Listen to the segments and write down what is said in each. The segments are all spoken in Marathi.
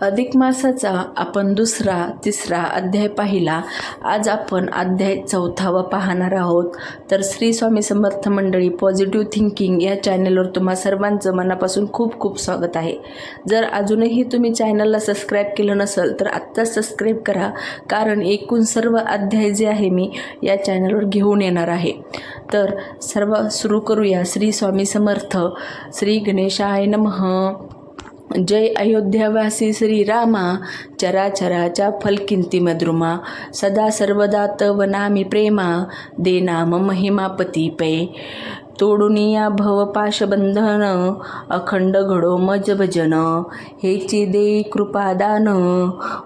अधिक मासाचा आपण दुसरा तिसरा अध्याय पाहिला. आज आपण अध्याय 4 पाहणार आहोत. तर श्री स्वामी समर्थ मंडळी पॉझिटिव्ह थिंकिंग या चॅनलवर तुम्हा सर्वांचं मनापासून खूप खूप स्वागत आहे. जर अजूनही तुम्ही चॅनलला सबस्क्राईब केलं नसेल तर आत्ताच सबस्क्राईब करा, कारण एकूण सर्व अध्याय जे आहे मी या चॅनलवर घेऊन येणार आहे. तर सर्व सुरू करूया. श्री स्वामी समर्थ. श्री गणेशाय नमः. जय अयोध्यावासी श्रीरामा, चराचराच्या फलकिंती मद्रुमा, सदा सर्वदा तव नामी प्रेमा, दे नाम महिमा पतिपै. तोडुनिया भव पाशबंधन, अखंड घडो मज भजन, हेची देई कृपादान,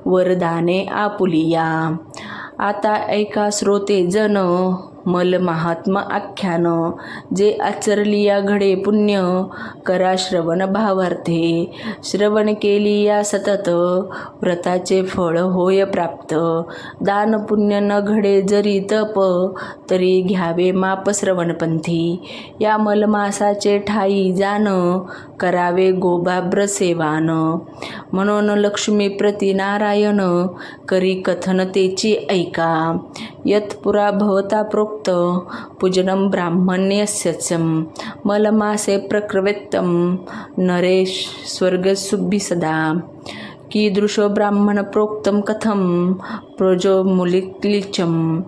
वरदाने आपुलिया. आता ऐका श्रोते जन, मल महात्मा आख्यान, जे आचरलिया घडे पुण्य, करा श्रवण भावार्थे. श्रवण केलिया सतत, व्रताचे फळ होय प्राप्त. दान पुण्य न घडे जरी तप, तरी घ्यावे माप श्रवणपंथी. या मलमासाचे ठाई जाण, करावे गोबाब्र सेवान. म्हणून लक्ष्मी प्रति नारायण, करी कथन तेची ऐका. यत्पुरा भवता प्रोक्त, पूजनम ब्राह्मण्यस्यचं. मलमासे प्रकृवेत्तम, नरेश स्वर्गसुभि सदा. कीदृशो ब्राह्मण प्रोक्तम कथम, प्रजोमुलिक्लिचं.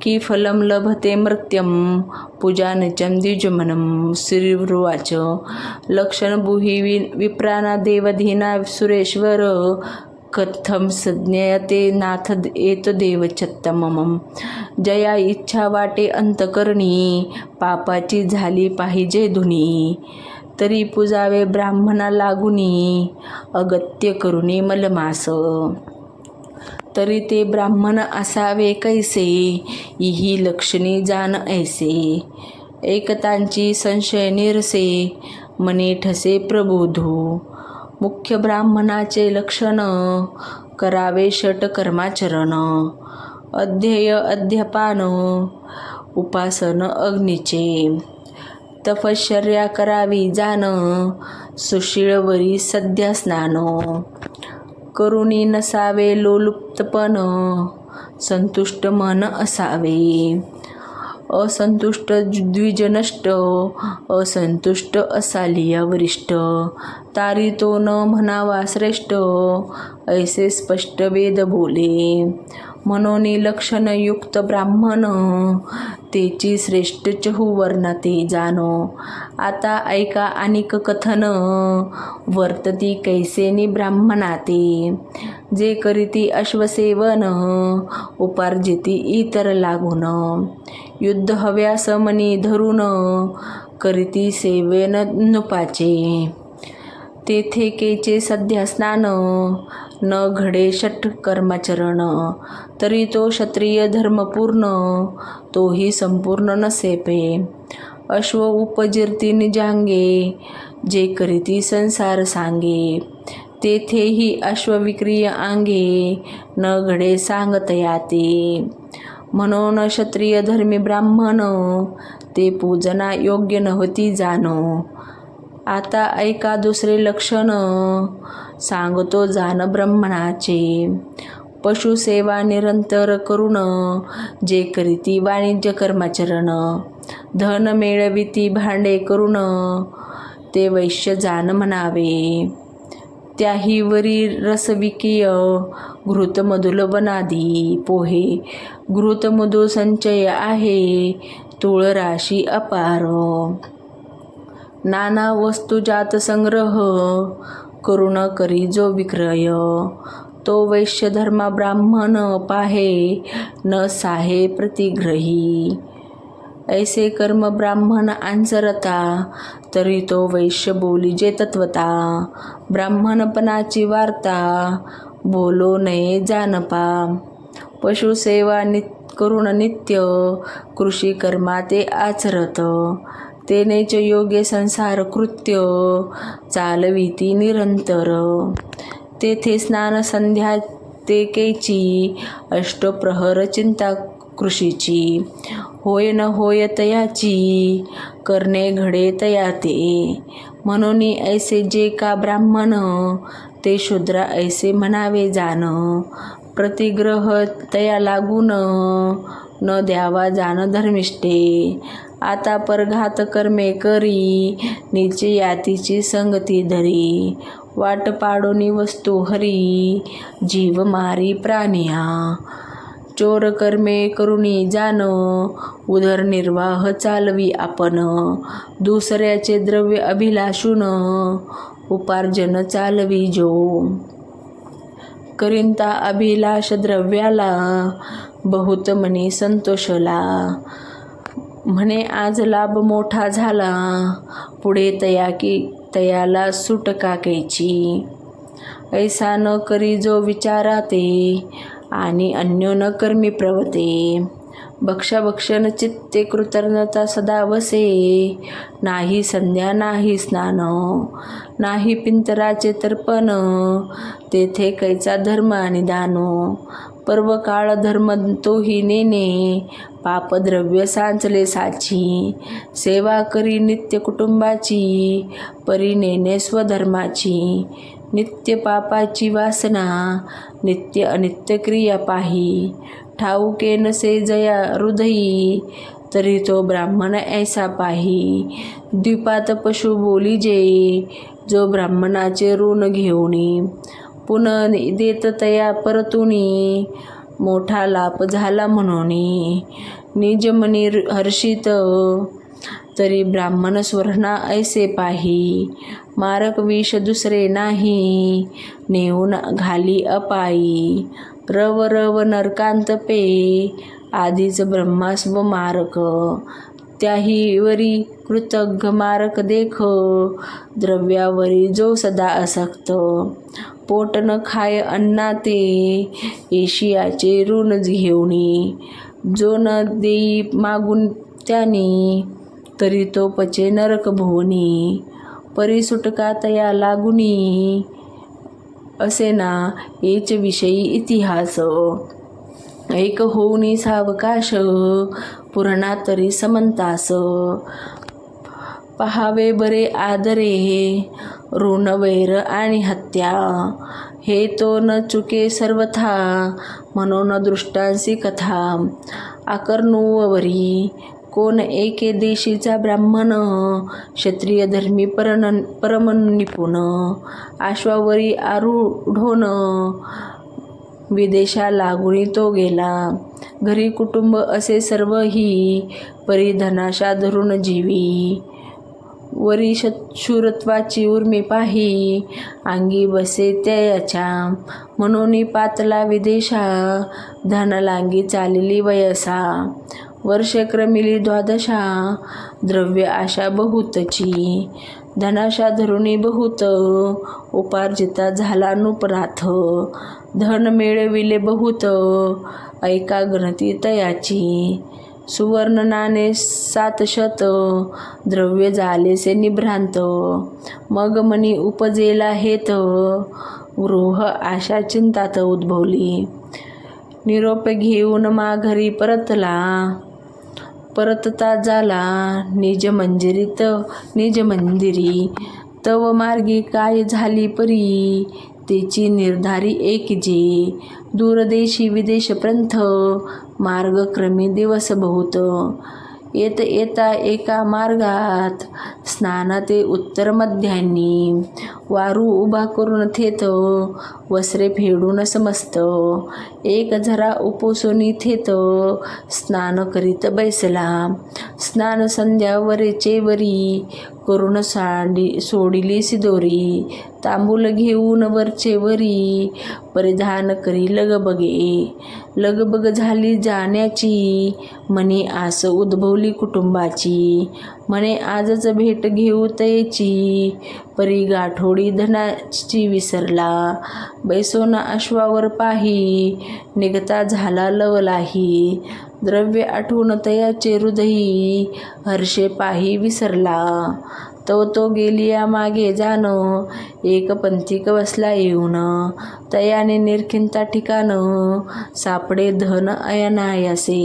की फलं लभते मर्त्यं, पूजानचं द्विजमनं. श्रीरुवाच. लक्षणभूहि विप्राना देवधीना सुरेश्वर, कथम संज्ञयते नाथ एतदेवचत्तमम्. जया इच्छा वाटे अंतकरणी, पापाची झाली पाहिजे धुनी. तरी पूजावे ब्राह्मणा लागुनी, अगत्य करुणी मलमास. तरी ते ब्राह्मण असावे कैसे, इही लक्षणी जाण ऐसे. एकतांची संशय निरसे, मने ठसे प्रबोधू. मुख्य ब्राह्मणाचे लक्षण, करावे षट कर्माचरण. अध्यय अध्यपान, उपासन अग्नीचे. तपश्चर्या करावी जाण, सुशीळवरी सध्या स्नान. करुणी नसावे लोलुप्तपण, संतुष्ट मन असावे. असंतुष्ट द्विजनष्ट, असंतुष्ट असालिया वरिष्ठ. तारी तो न म्हणावा श्रेष्ठ, ऐसे स्पष्ट वेद बोले. म्हणून लक्षणयुक्त ब्राह्मण, तेची श्रेष्ठ चहुवर्णा ते जानो. आता ऐका अनिक कथन, वर्तती कैसेनी ब्राह्मणा ते. जे करीती अश्वसेवन, उपार्जिती इतर लागून. युद्ध हव्यास मनी धरून, करीती सेवेन नुपाचे. तेथे केचे सध्या स्नान, न घडे षट कर्माचरण. तरी तो क्षत्रिय धर्मपूर्ण, तोही संपूर्ण नसेपे. अश्व उपजिरती निजांगे, जे करीती संसार सांगे. तेथेही अश्वविक्रिय आंगे, न घडे सांगतया ते. म्हणून क्षत्रिय धर्मी ब्राह्मण, ते पूजना योग्य नव्हती जाणो. आता ऐका दुसरे लक्षण, सांगतो जाण ब्राह्मणाचे. पशुसेवा निरंतर करून, जे करीती वाणिज्य कर्माचरण. धन मिळविती भांडे करून, ते वैश्य जाण म्हणावे. त्याही वरी रसविकीय, घृतमधुल वनादी पोहे. घृतमधु संचय आहे, तुळ राशी अपार. नाना वस्तू जात संग्रह, करुण करी जो विक्रय. तो वैश्य धर्मा ब्राह्मण पाहे, न साहे प्रतिग्रही. ऐसे कर्म ब्राह्मण आचरता, तरी तो वैश्य बोली जे तत्वता. ब्राह्मणपणाची वार्ता, बोलो नये जानपा. पशुसेवा करुण नित्य, कृषी कर्मा ते आचरत. तेनेच योग्य संसार कृत्य, चालविती निरंतर. तेथे स्नान संध्या ते केची, अष्टप्रहर चिंता कृषीची. होय न होय तयाची, करणे घडे तया ते. म्हणून ऐसे जे का ब्राह्मण ते शूद्र ऐसे म्हणावे जाण. प्रतिग्रह तया लागून न द्यावा जाण धर्मिष्ठे. आता परघात कर्मे करी नीचे यातीची संगती धरी. वाट पाडोनी वस्तू हरी जीव मारी प्राणिया. चोर कर्मे करुणी जाण उदरनिर्वाह चालवी आपण. दुसऱ्याचे द्रव्य अभिलाषून उपार्जन चालवी जो. करिंता अभिलाष द्रव्याला बहुत मनी संतोषला. म्हणे आज लाभ मोठा झाला पुढे तयाला सुटका कैची. ऐसा न करी जो विचाराते आणि अन्यो न कर्मी प्रवते. भक्षण चित्ते कृतज्ञता सदा वसे. नाही संध्या नाही स्नान नाही पिंतराचे तर्पण. तेथे कैचा धर्म आणि दान. पर्व काळ धर्म तोही नेणे पापद्रव्य सांचले साची. सेवा करी नित्य कुटुंबाची परी नेणे स्वधर्माची. नित्य पापाची वासना नित्य अनित्य क्रिया पाही. ठाऊके नसे जया हृदयी तरी तो ब्राह्मण ऐसा पाही. द्वीपात पशु बोली जे जो ब्राह्मणाचे ऋण घेऊनी. पुन देत तया परतुनी मोठा लाभ झाला म्हणूनी. निज मनी हर्षित तरी ब्राह्मण स्वर्णा ऐसे पाही. मारक विष दुसरे नाही नेऊन घाली अपायी. रव रव नरकांत पे आधीच ब्रह्मास्व मारक. त्याही वरी कृतज्ञ मारक देख द्रव्यावरी जो सदा असक्त. पोट न खाय अन्ना ते एशियाचे ऋण घेऊनी. जो न देई मागून त्यानी तरी तो पचे नरक भुवनी. परी सुटका तया लागुनी असे ना एच विषयी इतिहास. एक होऊनी सावकाश पुराणा तरी समंतास. पहावे बरे आदरे ऋण वैर आणि हत्या. हे तो न चुके सर्वथा म्हणून दृष्टांसी कथा. आकर्णुवरी कोण एके देशीचा ब्राह्मण क्षत्रिय धर्मी परम निपुण. आश्वावरी आरूढोन विदेशा लागुनी तो गेला. घरी कुटुंब असे सर्वही परिधनाशा धरून जीवी. वरी शूरत्वाची उर्मी पाही अंगी बसे त्याच्या. म्हणून पातला विदेशा धनलांगी चालली वयसा. वर्ष क्रमिली 12 द्रव्य आशा बहुतची. धनाशा धरुणी बहुत उपार्जिता झाला नुपनाथ. धन मिळविले बहुत ऐका गणती तयाची. सुवर्ण नाणे 700 द्रव्य झालेसे निभ्रांत. मग मनी उपजेला हेत गृह आशा चिंतात उद्भवली. निरोप घेऊन माघरी परतता झाला निज मंदिरी. तव मार्गी काय झाली परी तेची निर्धारी एक जे. दूरदेशी विदेश पंथ मार्गक्रमी दिवस बहुत. येता एका मार्गात स्नान ते उत्तर मध्यान्नी. वारू उभा करून थेत वस्त्रे फेडून समस्त. एक झरा उपोसोनी थेत स्नान करीत बैसला. स्नान संध्या वरेचे वरी करून सोडिली सिदोरी. तांबूल घेऊन वरचे वरी परिधान करी लगबग झाली जाण्याची. मनी आस उद्भवली कुटुंबाची. म्हणे आजच भेट घेऊ तयेची परी गाठोडी धनाची विसरला. बैसोना अश्वावर पाही निघता झाला लवलाही. द्रव्य आठवून तयाचे हृदयी हर्षे पाही विसरला. तो गेलिया मागे जाण एक पंथिक बसला येऊन. तयाने निरखिंता ठिकाण सापडे धन अयनायासे.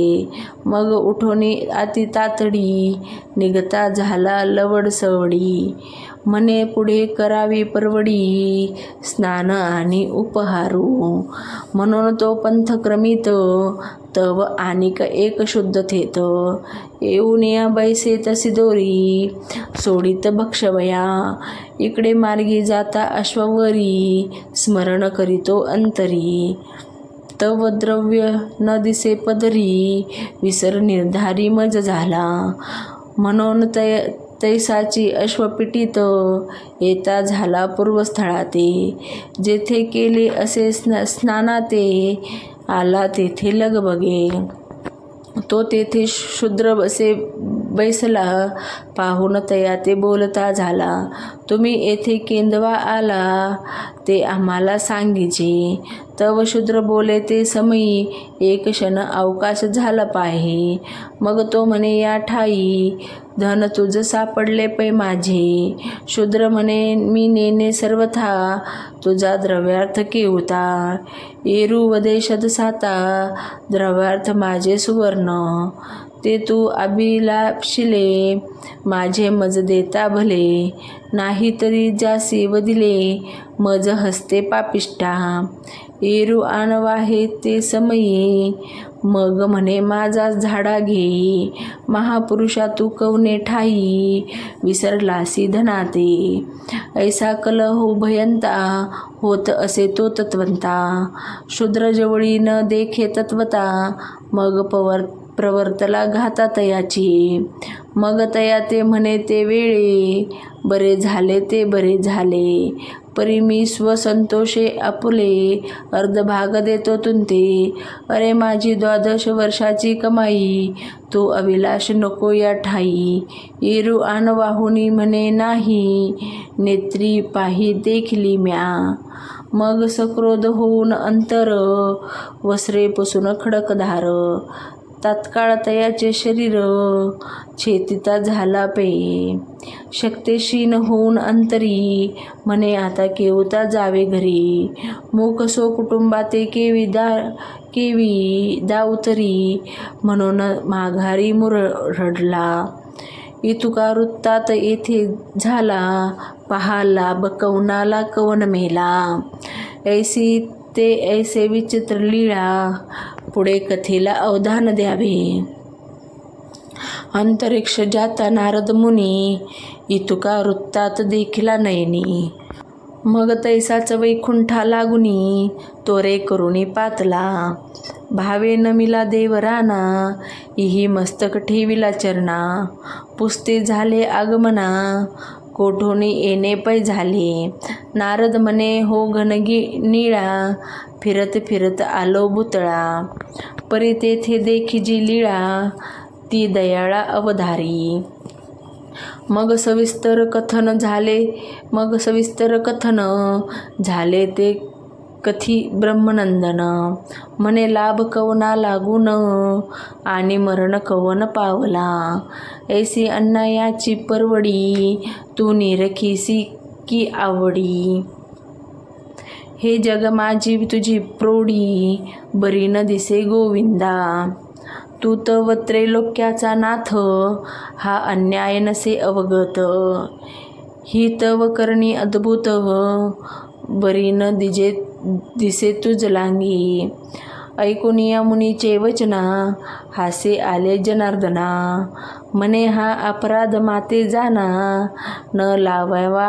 मग उठोनी अति तातडी निघता झाला लवड सवडी. म्हणे पुढे करावी परवडी स्नान आणि उपहारू. म्हणून तो पंथ क्रमित तव आणिक एक शुद्ध थेत. येऊन या बैसे तसी दोरी सोडित भक्षवया. इकडे मार्गी जाता अश्ववरी स्मरण करीतो अंतरी. तव द्रव्य न दिसे पदरी विसर निर्धारी मज झाला. म्हणून तैसाची अश्वपिटीत येता झाला पूर्वस्थळाते. जेथे केले असे स्नानाते आला तेथे लगबगे. तो तेथे शूद्र बसे बैसला पाहून तया ते बोलता झाला. तुम्ही येथे केंदवा आला ते आम्हाला सांगीचे. तव शूद्र बोले ते समयी एक क्षण अवकाश झाला पाहे. मग तो म्हणे या ठाई धन तुझ सापडले पै माझे. शूद्र म्हणे मी नेने सर्वथा तुझा द्रव्यार्थ केवता. एरू वदेशद साता द्रव्यार्थ माझे सुवर्ण. ते तू अभिलाषिले माझे मज देता भले. नाही तरी जासी वदिले मज हस्ते पापिष्टा. एरू आणवाहे ते समयी मग म्हणे माझा झाडा घेई. महापुरुषा तू कवने ठाई विसरलासी धनाते. ऐसा कल हो भयंता होत असे तो तत्वंता. शूद्र जवळी न देखे तत्वता मग प्रवर्तला घाता तयाची. मग तया ते म्हणे ते वेळे बरे झाले ते बरे झाले. परी मी स्वसंतोषे आपुले अर्धभाग देतो तुंते. अरे माझी 12 वर्षाची कमाई तू अभिलाष नको या ठाई. एरू आन वाहुनी म्हणे नाही नेत्री पाही देखली म्या. मग सक्रोध होऊन अंतर वस्त्रे पुसून खडकधार. तात्काळ तयाचे शरीर छेतिता झाला पे. शक्तिशीन होऊन अंतरी म्हणे आता केवता जावे घरी. मूक सो कुटुंबाते केवी दावतरी म्हणून माघारी मुरडला. इतुका वृत्तात येथे झाला पहाला बकवनाला कवन मेला. ऐसी ते ऐसे विचित्र लीळा पुढे कथेला अवधान द्यावे. अंतरिक्ष जाता नारद मुनी इतुका वृत्तात देखिला नयनी. मग तैसाच वैकुंठा लागुनी तोरे करुणी पातला. भावे नमिला देवराना इही मस्तक ठेविला चरणा. पुसते झाले आगमना कोठोनी येणे पै झाले. नारद म्हणे हो घनगी निळा फिरत फिरत आलो भुतळा. परी तेथे देखी जी लीळा ती दयाळा अवधारी. मग सविस्तर कथन झाले ते कथी ब्रह्मनंदन. म्हणे लाभ कवना लागून आणि मरण कवन पावला. ऐसी अन्यायाची परवडी तू निरखीसी की आवडी. हे जग माझी तुझी प्रौढी बरी न दिसे गोविंदा. तू तव त्रैलोक्याचा नाथ हा अन्याय नसे अवगत. ही तव करणी अद्भुत बरी न दिसे तुझ लांगी. ऐकून या मुनीचे वचना हासे आले जनार्दना. म्हणे हा अपराध माते जाना न लावावा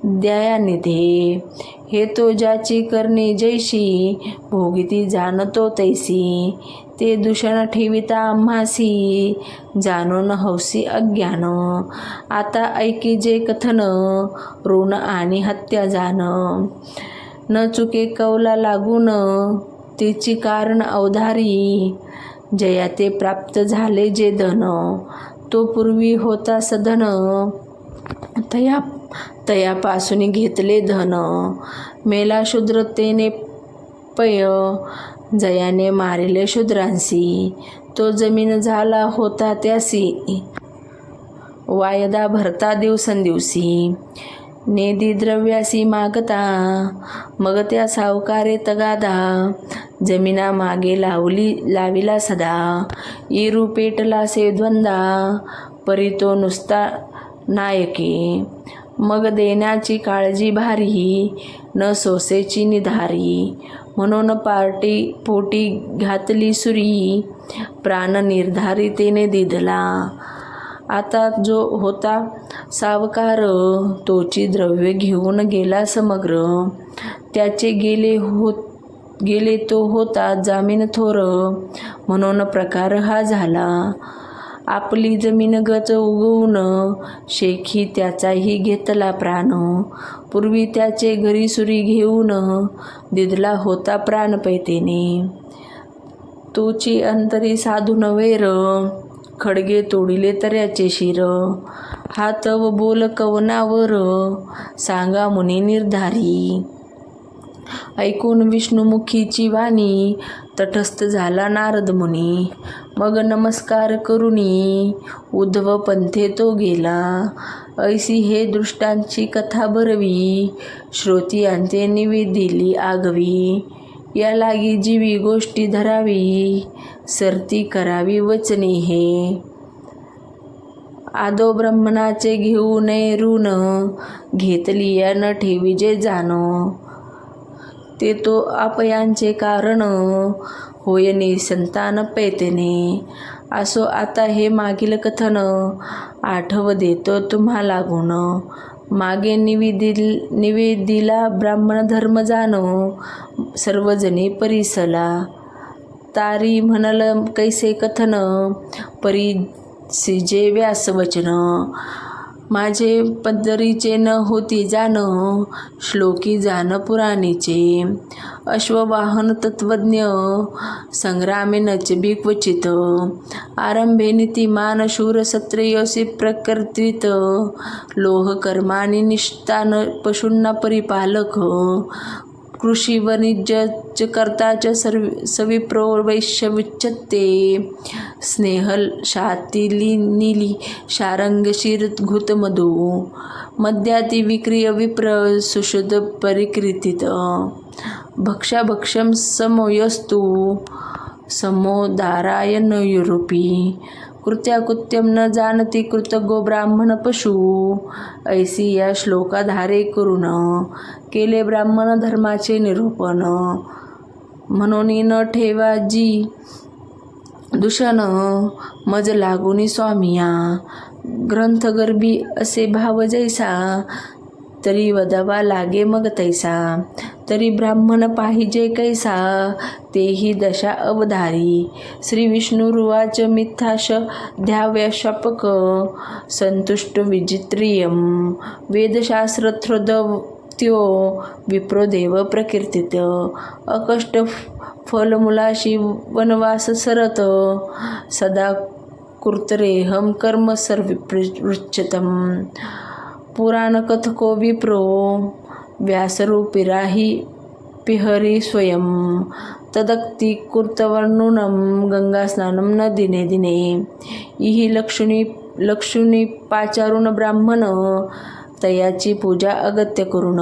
दयानिधे. हे तो ज्याची करणी जैशी भोगिती जाणतो तैसी. ते दूषण ठेविता आम्हासी जाणून हौसी अज्ञान. आता ऐकी जे कथन ऋण आणि हत्या जाण. न चुके कौला लागून तिची कारण अवधारी. जया ते प्राप्त झाले जे धन तो पूर्वी होता सधन. तयापासून घेतले धन मेला शूद्र तेने पय. जयाने मारिले शूद्रांसी तो जमीन झाला होता त्यासी. वायदा भरता दिवसेंदिवसी नेदी द्रव्यासी मागता. मग त्या सावकारे तगादा जमिना मागे लाविला सदा. इरू पेटला से द्वंदा परी तो नुसता नायके. मग देण्याची काळजी भारी, न सोसेची निधारी. म्हणून पोटी घातली सुरी, प्राण निर्धारितेने दिधला. आता जो होता सावकार, तोची द्रव्य घेऊन गेला समग्र. त्याचे गेले तो होता जामीन थोर, म्हणून प्रकार हा झाला. आपली जमीन गच उगवून, शेखी त्याचाही घेतला प्राण. पूर्वी त्याचे घरी सुरी घेऊन, दिधला होता प्राण पैतेने. तोची अंतरी साधून वैर, खडगे तोडिले तऱ्याचे शिर. हा तव बोल कवनावर, सांगा मुनी निर्धारी. ऐकून विष्णुमुखीची वाणी, तटस्थ झाला नारद मुनी. मग नमस्कार करुनी, उद्धव पंथे तो गेला. ऐसी हे दृष्टांची कथा बरवी, श्रोतियांते निवेदिली आगवी. या लागी जीवी गोष्टी धरावी, सरती करावी वचने हे. आदो ब्रह्मणाचे घेऊ नये ऋण, घेतली या न ठेवी जे जाण. ते तो अपयांचे कारण, होय निसंतान पैतेने. असो आता हे मागील कथन, आठव देतो तुम्हा लागून. मागे निवेदिला ब्राह्मण धर्म जाण, सर्वजणी परिसला. तारी म्हणल कैसे कथन, परिसिजे व्यासवचन. माझे पदरीचे न होती जाण, श्लोकी जाण पुराणीचे. अश्ववाहन तत्वज्ञ, संग्रामे नचबी क्वचित. आरंभे नीतिमान शूर सत्रयोसी प्रकृतीत. लोह कर्माणी निष्ठान पशूंना परिपालक. कृषी वाणिज्य करताच सविप्रो वैश्य विच्यते. स्नेह शातिली नीली शारंग शिर घृत मधु. मद्याती विक्रिय विप्र सुशुद्ध परिकृतित. भक्षाभक्षम समोयस्तु, समोदाराय न युरूपी. कृत्याकृत्यम न जाणती कृतगो ब्राह्मण पशु. ऐसी या श्लोकाधारे करून, केले ब्राह्मण धर्माचे निरूपण. म्हणून न ठेवा जी दूषण, मज लागुनी स्वामिया. ग्रंथगर्भी असे भाव जैसा, तरी वदावा लागे मग तैसा. तरी ब्राह्मण पाहिजे कैसा, तेही दशा अवधारी. श्री विष्णुरुवाच मिथ्याश ध्याव्या शापक. संतुष्ट विजित्रियम, वेदशास्त्रथ्रोदत्यो विप्रोदेव प्रकीर्तित. अकष्ट फलमुलाशी वनवास सरत, सदा कृतरेहम कर्म सर्वपृच्छतम. पुराण कथको विप्रो, व्यासरूपिराही पिहरी स्वयं. तदक्ती कृतवर्णुनम, गंगास्नानम न दिने दिने. इही लक्षुणी पाचारून ब्राह्मण, तयाची पूजा अगत्य करून.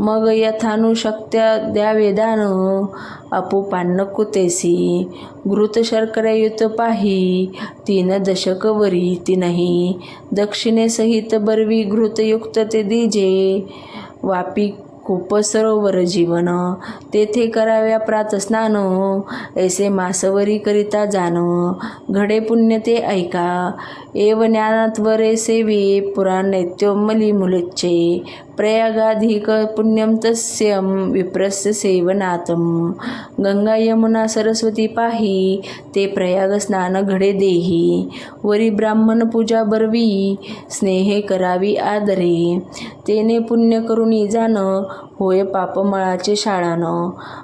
मग यथानुशक्त्या द्यावे दान, अपुपान्न कुतेसी. घृत शर्करायुत पाही, 3 दशक वरी 3ही. दक्षिणेसहित बरवी घृतयुक्त ते दीजे. वापी खूप सरोवर जीवन, तेथे कराव्या प्रातस्नान. ऐसे मासवरी करिता जाण, घडे पुण्य ते ऐका. एव ज्ञानात्वरे सेवे, पुराणैत्यो मलिमुलेच्छे. प्रयागाधिक पुण्यम तस्यम, विप्रस्य सेवनातम. गंगा यमुना सरस्वती पाही, ते प्रयाग स्नान घडे देही. वरी ब्राह्मण पूजा बरवी, स्नेहे करावी आदरे. तेने पुण्य करुणी जाण, होय पापमळाचे शाळान.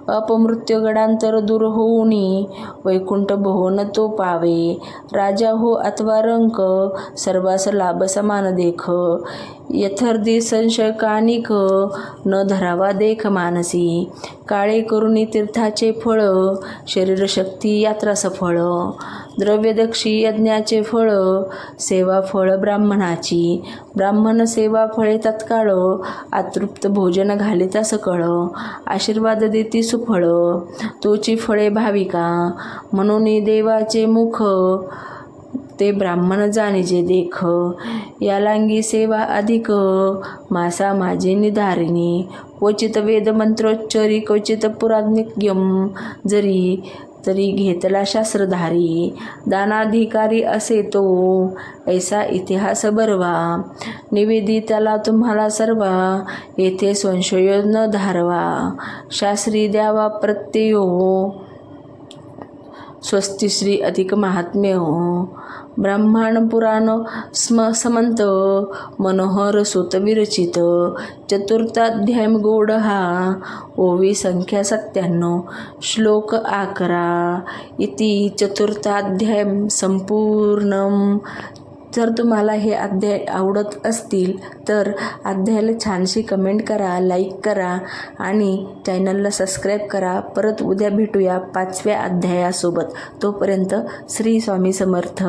अपमृत्यू गडांतर दूर होऊनी, वैकुंठ भुवन तो पावे. राजा हो अथवा रंक, सर्वास लाभ समान देख. यथार्धी संशय कानिक, न धरावा देख मानसी. काळे करुणी तीर्थाचे फळ, शरीरशक्ती यात्रा सफळ. द्रव्यदक्षी यज्ञाचे फळ, सेवा फळ ब्राह्मणाची. ब्राह्मण सेवा फळे तत्काळ, अतृप्त भोजन घालिता सकळ. आशीर्वाद देती सुफळ, तोची फळे भाविका. म्हणून देवाचे मुख, ते ब्राह्मण जाणीजे देख, या लांगी सेवा अधिक, मासा माझे निधारिणी, क्वचित वेदमंत्रोच्चरी क्वचित पुराज्ञम, जरी तरी घेतला शास्त्रधारी, दानाधिकारी असे तो, ऐसा इतिहास बर्वा, निवेदिताला तुम्हाला सर्वा, येथे संशय न धारवा, शास्त्री द्यावा प्रत्ययो, स्वस्तिश्री अधिक महात्म्य, ब्रह्मांड पुराण समंत, मनोहर सुत विरचित, चतुर्थाध्याय गौड हा, ओवी संख्या 97, श्लोक 11 इति चतुर्थाध्याय संपूर्णम. जर तुम्हाला हे अध्याय आवडत असतील तर अध्यायाला छानशी कमेंट करा, लाईक करा आणि चॅनलला सबस्क्राईब करा. परत उद्या भेटूया 5व्या अध्यायासोबत. तोपर्यंत श्री स्वामी समर्थ.